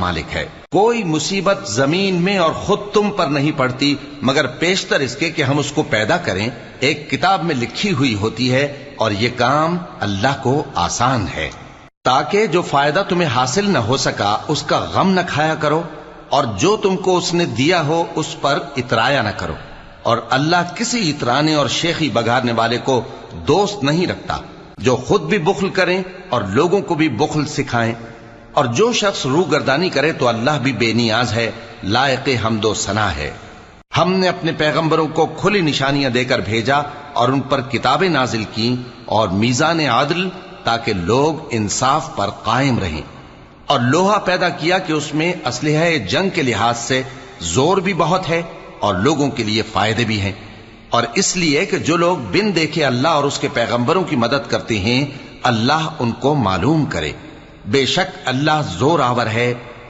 مالک ہے۔ کوئی مصیبت زمین میں اور خود تم پر نہیں پڑتی مگر پیشتر اس کے کہ ہم اس کو پیدا کریں، ایک کتاب میں لکھی ہوئی ہوتی ہے، اور یہ کام اللہ کو آسان ہے۔ تاکہ جو فائدہ تمہیں حاصل نہ ہو سکا اس کا غم نہ کھایا کرو، اور جو تم کو اس نے دیا ہو اس پر اترایا نہ کرو، اور اللہ کسی اترانے اور شیخی بگاڑنے والے کو دوست نہیں رکھتا، جو خود بھی بخل کریں اور لوگوں کو بھی بخل سکھائیں۔ اور جو شخص روگردانی کرے تو اللہ بھی بے نیاز ہے، لائق حمد و ثنا ہے۔ ہم نے اپنے پیغمبروں کو کھلی نشانیاں دے کر بھیجا اور ان پر کتابیں نازل کی اور میزان عدل، تاکہ لوگ انصاف پر قائم رہیں، اور لوہا پیدا کیا کہ اس میں اسلحہ جنگ کے لحاظ سے زور بھی بہت ہے اور لوگوں کے لیے فائدے بھی ہیں، اور اس لیے کہ جو لوگ بن دیکھے اللہ اور اس کے پیغمبروں کی مدد کرتے ہیں اللہ ان کو معلوم کرے۔ بے شک اللہ زور آور ہے